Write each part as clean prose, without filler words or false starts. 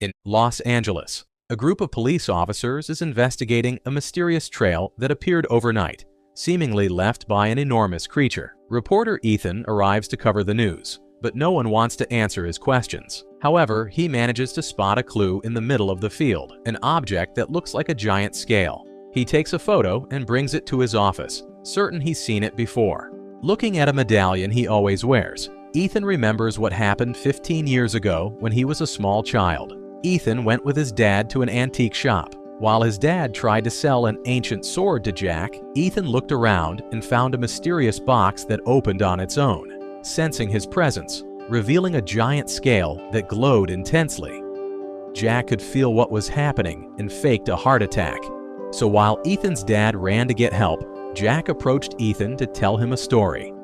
In Los Angeles, a group of police officers is investigating a mysterious trail that appeared overnight, seemingly left by an enormous creature. Reporter Ethan arrives to cover the news, but no one wants to answer his questions. However, he manages to spot a clue in the middle of the field, an object that looks like a giant scale. He takes a photo and brings it to his office, certain he's seen it before. Looking at a medallion he always wears, Ethan remembers what happened 15 years ago when he was a small child. Ethan went with his dad to an antique shop. While his dad tried to sell an ancient sword to Jack, Ethan looked around and found a mysterious box that opened on its own, sensing his presence, revealing a giant scale that glowed intensely. Jack could feel what was happening and faked a heart attack. So while Ethan's dad ran to get help, Jack approached Ethan to tell him a story.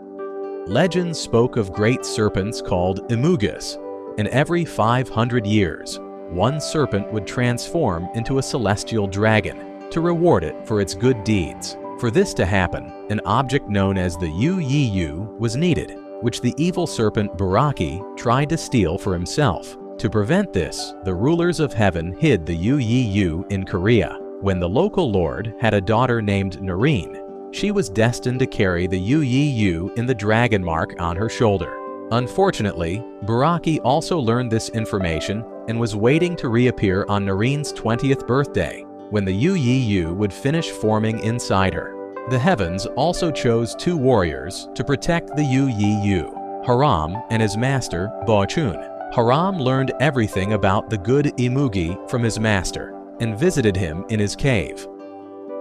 Legends spoke of great serpents called Imoogis, and every 500 years, one serpent would transform into a celestial dragon to reward it for its good deeds. For this to happen, an object known as the Yu was needed, which the evil serpent Baraki tried to steal for himself. To prevent this, the rulers of heaven hid the Yu in Korea. When the local lord had a daughter named Noreen, she was destined to carry the Yu in the dragon mark on her shoulder. Unfortunately, Baraki also learned this information and was waiting to reappear on Noreen's 20th birthday, when the Yu would finish forming inside her. The heavens also chose two warriors to protect the Yu, Haram and his master, Bo-chun. Haram learned everything about the good Imoogi from his master and visited him in his cave.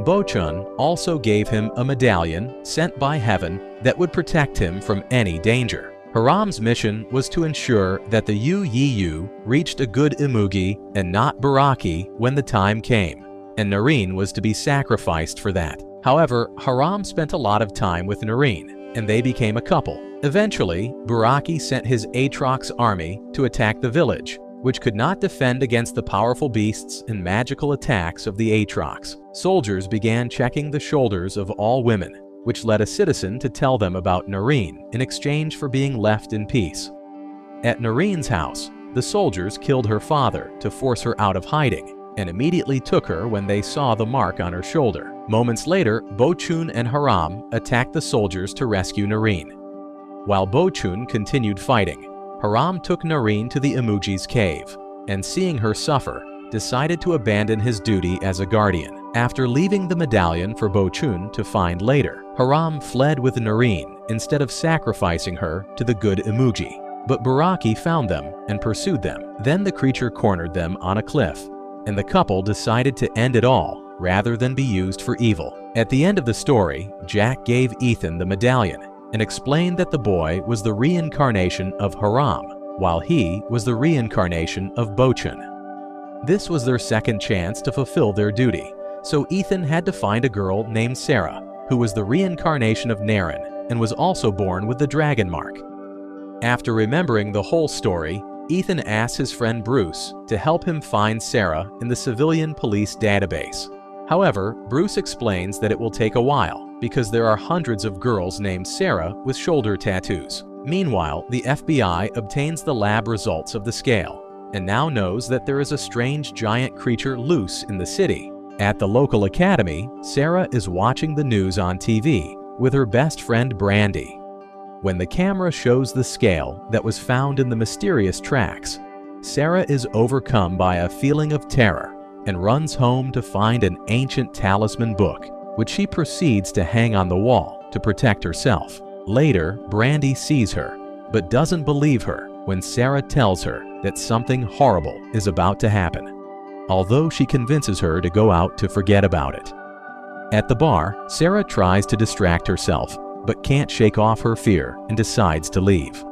Bo-chun also gave him a medallion sent by heaven that would protect him from any danger. Haram's mission was to ensure that the Yu reached a good Imoogi and not Baraki when the time came, and Noreen was to be sacrificed for that. However, Haram spent a lot of time with Noreen, and they became a couple. Eventually, Baraki sent his Aatrox army to attack the village, which could not defend against the powerful beasts and magical attacks of the Aatrox. Soldiers began checking the shoulders of all women, which led a citizen to tell them about Noreen in exchange for being left in peace. At Noreen's house, the soldiers killed her father to force her out of hiding, and immediately took her when they saw the mark on her shoulder. Moments later, Bo-chun and Haram attacked the soldiers to rescue Noreen. While Bo-chun continued fighting, Haram took Noreen to the Imoogi's cave, and seeing her suffer, decided to abandon his duty as a guardian. After leaving the medallion for Bo-chun to find later, Haram fled with Noreen instead of sacrificing her to the good Imoogi. But Baraki found them and pursued them. Then the creature cornered them on a cliff, and the couple decided to end it all rather than be used for evil. At the end of the story, Jack gave Ethan the medallion and explained that the boy was the reincarnation of Haram, while he was the reincarnation of Bo-chun. This was their second chance to fulfill their duty, so Ethan had to find a girl named Sarah, who was the reincarnation of Naren and was also born with the dragon mark. After remembering the whole story, Ethan asks his friend Bruce to help him find Sarah in the civilian police database. However, Bruce explains that it will take a while because there are hundreds of girls named Sarah with shoulder tattoos. Meanwhile, the FBI obtains the lab results of the scale and now knows that there is a strange giant creature loose in the city. At the local academy, Sarah is watching the news on TV with her best friend Brandy. When the camera shows the scale that was found in the mysterious tracks, Sarah is overcome by a feeling of terror and runs home to find an ancient talisman book, which she proceeds to hang on the wall to protect herself. Later, Brandy sees her, but doesn't believe her when Sarah tells her that something horrible is about to happen, although she convinces her to go out to forget about it. At the bar, Sarah tries to distract herself, but can't shake off her fear and decides to leave.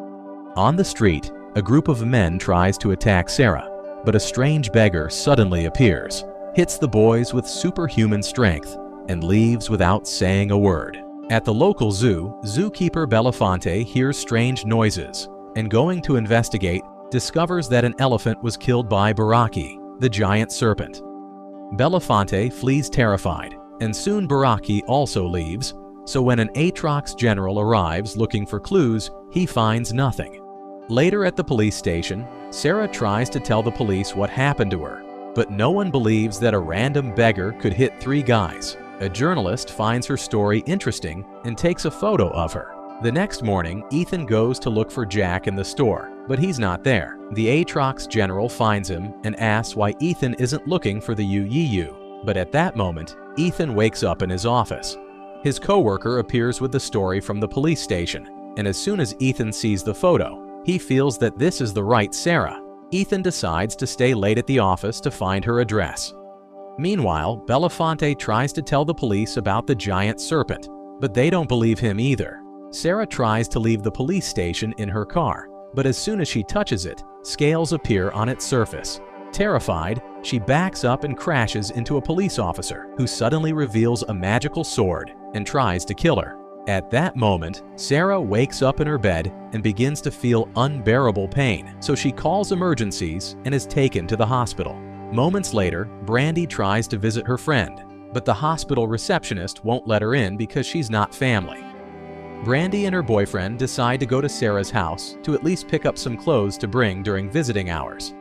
On the street, a group of men tries to attack Sarah, but a strange beggar suddenly appears, hits the boys with superhuman strength, and leaves without saying a word. At the local zoo, zookeeper Belafonte hears strange noises, and going to investigate, discovers that an elephant was killed by Baraki, the giant serpent. Belafonte flees terrified, and soon Baraki also leaves, so when an Aatrox general arrives looking for clues, he finds nothing. Later at the police station, Sarah tries to tell the police what happened to her, but no one believes that a random beggar could hit 3 guys. A journalist finds her story interesting and takes a photo of her. The next morning, Ethan goes to look for Jack in the store, but he's not there. The Atrox general finds him and asks why Ethan isn't looking for the UEU. But at that moment, Ethan wakes up in his office. His coworker appears with the story from the police station, and as soon as Ethan sees the photo, he feels that this is the right Sarah. Ethan decides to stay late at the office to find her address. Meanwhile, Belafonte tries to tell the police about the giant serpent, but they don't believe him either. Sarah tries to leave the police station in her car, but as soon as she touches it, scales appear on its surface. Terrified, she backs up and crashes into a police officer who suddenly reveals a magical sword and tries to kill her. At that moment, Sarah wakes up in her bed and begins to feel unbearable pain, so she calls emergencies and is taken to the hospital. Moments later, Brandy tries to visit her friend, but the hospital receptionist won't let her in because she's not family. Brandy and her boyfriend decide to go to Sarah's house to at least pick up some clothes to bring during visiting hours.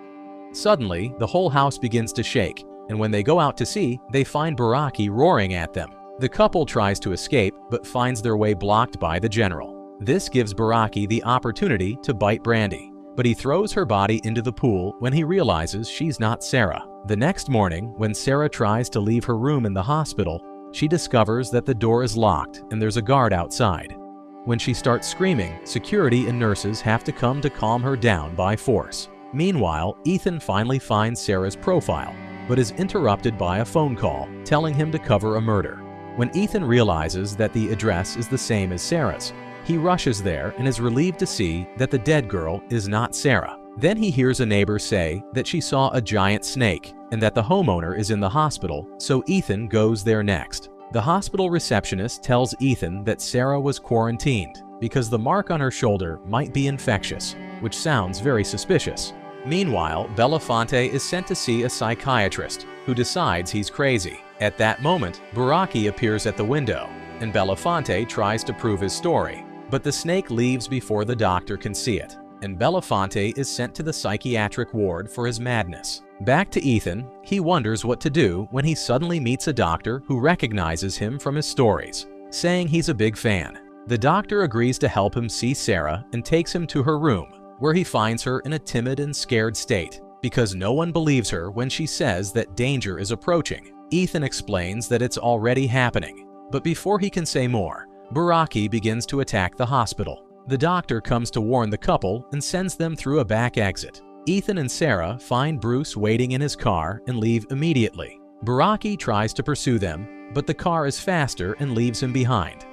Suddenly, the whole house begins to shake, and when they go out to see, they find Baraki roaring at them. The couple tries to escape, but finds their way blocked by the general. This gives Baraki the opportunity to bite Brandy, but he throws her body into the pool when he realizes she's not Sarah. The next morning, when Sarah tries to leave her room in the hospital, she discovers that the door is locked and there's a guard outside. When she starts screaming, security and nurses have to come to calm her down by force. Meanwhile, Ethan finally finds Sarah's profile, but is interrupted by a phone call telling him to cover a murder. When Ethan realizes that the address is the same as Sarah's, he rushes there and is relieved to see that the dead girl is not Sarah. Then he hears a neighbor say that she saw a giant snake and that the homeowner is in the hospital, so Ethan goes there next. The hospital receptionist tells Ethan that Sarah was quarantined because the mark on her shoulder might be infectious, which sounds very suspicious. Meanwhile, Belafonte is sent to see a psychiatrist who decides he's crazy. At that moment, Baraki appears at the window, and Belafonte tries to prove his story, but the snake leaves before the doctor can see it, and Belafonte is sent to the psychiatric ward for his madness. Back to Ethan, he wonders what to do when he suddenly meets a doctor who recognizes him from his stories, saying he's a big fan. The doctor agrees to help him see Sarah and takes him to her room, where he finds her in a timid and scared state, because no one believes her when she says that danger is approaching. Ethan explains that it's already happening, but before he can say more, Baraki begins to attack the hospital. The doctor comes to warn the couple and sends them through a back exit. Ethan and Sarah find Bruce waiting in his car and leave immediately. Baraki tries to pursue them, but the car is faster and leaves him behind.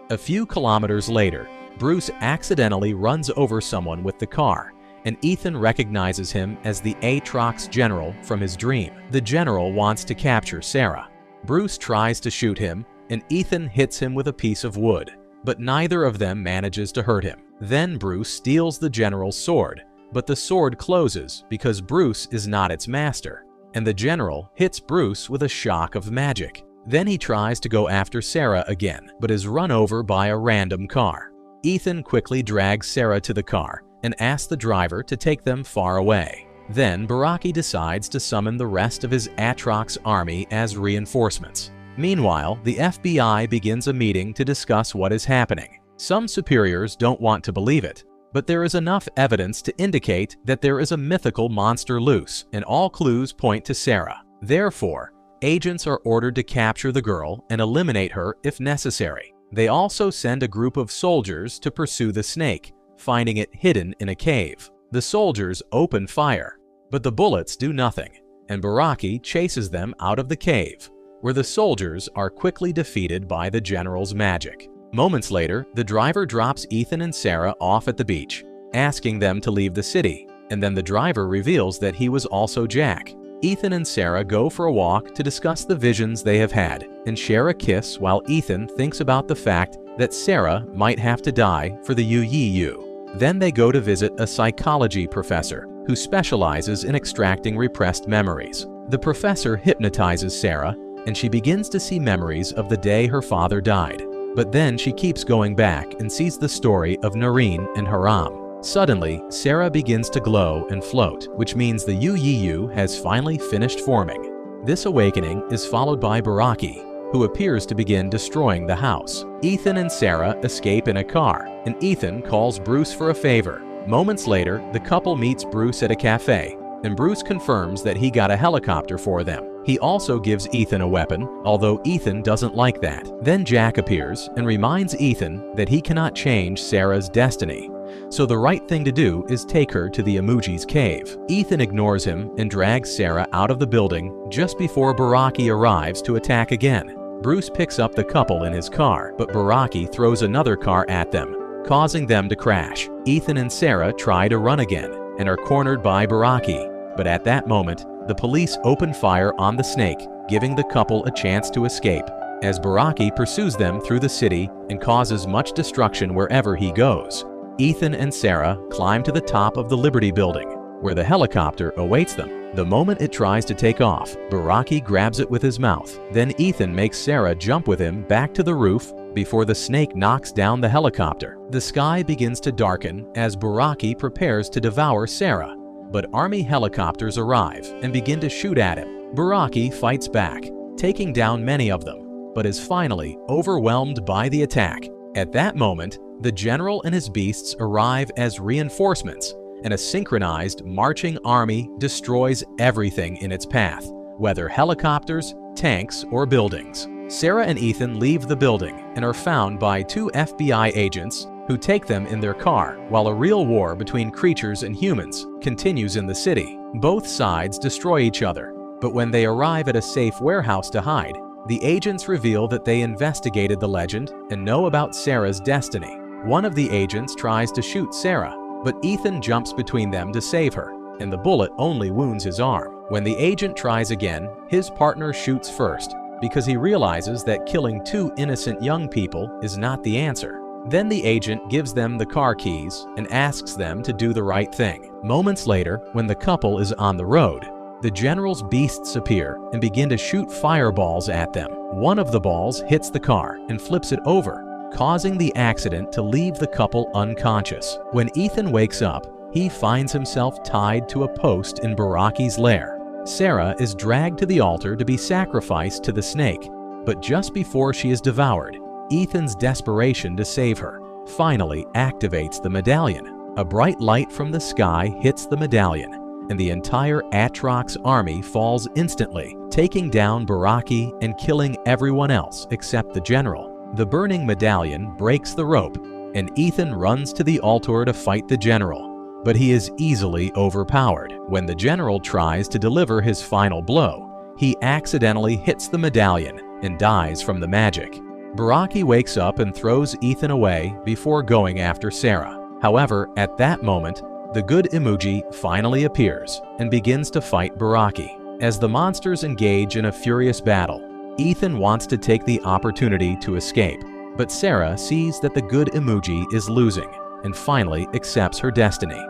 A few kilometers later, Bruce accidentally runs over someone with the car, and Ethan recognizes him as the Atrox general from his dream. The general wants to capture Sarah. Bruce tries to shoot him, and Ethan hits him with a piece of wood, but neither of them manages to hurt him. Then Bruce steals the general's sword, but the sword closes because Bruce is not its master, and the general hits Bruce with a shock of magic. Then he tries to go after Sarah again, but is run over by a random car. Ethan quickly drags Sarah to the car and asks the driver to take them far away. Then Baraki decides to summon the rest of his Atrox army as reinforcements. Meanwhile, the FBI begins a meeting to discuss what is happening. Some superiors don't want to believe it, but there is enough evidence to indicate that there is a mythical monster loose, and all clues point to Sarah. Therefore, agents are ordered to capture the girl and eliminate her if necessary. They also send a group of soldiers to pursue the snake, finding it hidden in a cave. The soldiers open fire, but the bullets do nothing, and Baraki chases them out of the cave, where the soldiers are quickly defeated by the general's magic. Moments later, the driver drops Ethan and Sarah off at the beach, asking them to leave the city, and then the driver reveals that he was also Jack. Ethan and Sarah go for a walk to discuss the visions they have had and share a kiss while Ethan thinks about the fact that Sarah might have to die for the UEU. Then they go to visit a psychology professor who specializes in extracting repressed memories. The professor hypnotizes Sarah, and she begins to see memories of the day her father died. But then she keeps going back and sees the story of Noreen and Haram. Suddenly, Sarah begins to glow and float, which means the UU has finally finished forming. This awakening is followed by Baraki, who appears to begin destroying the house. Ethan and Sarah escape in a car, and Ethan calls Bruce for a favor. Moments later, the couple meets Bruce at a cafe, and Bruce confirms that he got a helicopter for them. He also gives Ethan a weapon, although Ethan doesn't like that. Then Jack appears and reminds Ethan that he cannot change Sarah's destiny, so the right thing to do is take her to the Imoogi's cave. Ethan ignores him and drags Sarah out of the building just before Baraki arrives to attack again. Bruce picks up the couple in his car, but Baraki throws another car at them, causing them to crash. Ethan and Sarah try to run again and are cornered by Baraki, but at that moment, the police open fire on the snake, giving the couple a chance to escape, as Baraki pursues them through the city and causes much destruction wherever he goes. Ethan and Sarah climb to the top of the Liberty Building, where the helicopter awaits them. The moment it tries to take off, Baraki grabs it with his mouth. Then Ethan makes Sarah jump with him back to the roof before the snake knocks down the helicopter. The sky begins to darken as Baraki prepares to devour Sarah, but army helicopters arrive and begin to shoot at him. Baraki fights back, taking down many of them, but is finally overwhelmed by the attack. At that moment, the general and his beasts arrive as reinforcements, and a synchronized marching army destroys everything in its path, whether helicopters, tanks, or buildings. Sarah and Ethan leave the building and are found by 2 FBI agents who take them in their car, while a real war between creatures and humans continues in the city. Both sides destroy each other, but when they arrive at a safe warehouse to hide, the agents reveal that they investigated the legend and know about Sarah's destiny. One of the agents tries to shoot Sarah, but Ethan jumps between them to save her, and the bullet only wounds his arm. When the agent tries again, his partner shoots first, because he realizes that killing 2 innocent young people is not the answer. Then the agent gives them the car keys and asks them to do the right thing. Moments later, when the couple is on the road, the general's beasts appear and begin to shoot fireballs at them. One of the balls hits the car and flips it over, causing the accident to leave the couple unconscious. When Ethan wakes up, he finds himself tied to a post in Baraki's lair. Sarah is dragged to the altar to be sacrificed to the snake, but just before she is devoured, Ethan's desperation to save her finally activates the medallion. A bright light from the sky hits the medallion, and the entire Atrox army falls instantly, taking down Baraki and killing everyone else except the general. The burning medallion breaks the rope, and Ethan runs to the altar to fight the general, but he is easily overpowered. When the general tries to deliver his final blow, he accidentally hits the medallion and dies from the magic. Baraki wakes up and throws Ethan away before going after Sarah. However, at that moment, the good Imoogi finally appears and begins to fight Baraki. As the monsters engage in a furious battle, Ethan wants to take the opportunity to escape, but Sarah sees that the good Imoogi is losing and finally accepts her destiny.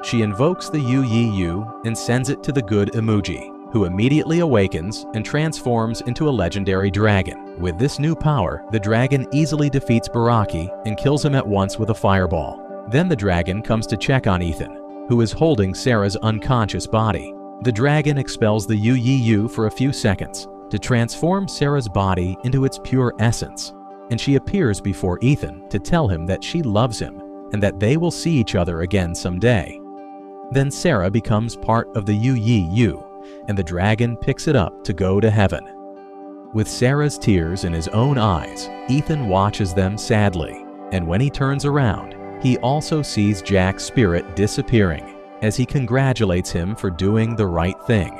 She invokes the UU and sends it to the good Imoogi, who immediately awakens and transforms into a legendary dragon. With this new power, the dragon easily defeats Baraki and kills him at once with a fireball. Then the dragon comes to check on Ethan, who is holding Sarah's unconscious body. The dragon expels the UU for a few seconds to transform Sarah's body into its pure essence, and she appears before Ethan to tell him that she loves him and that they will see each other again someday. Then Sarah becomes part of the UU, and the dragon picks it up to go to heaven. With Sarah's tears in his own eyes, Ethan watches them sadly, and when he turns around, he also sees Jack's spirit disappearing as he congratulates him for doing the right thing.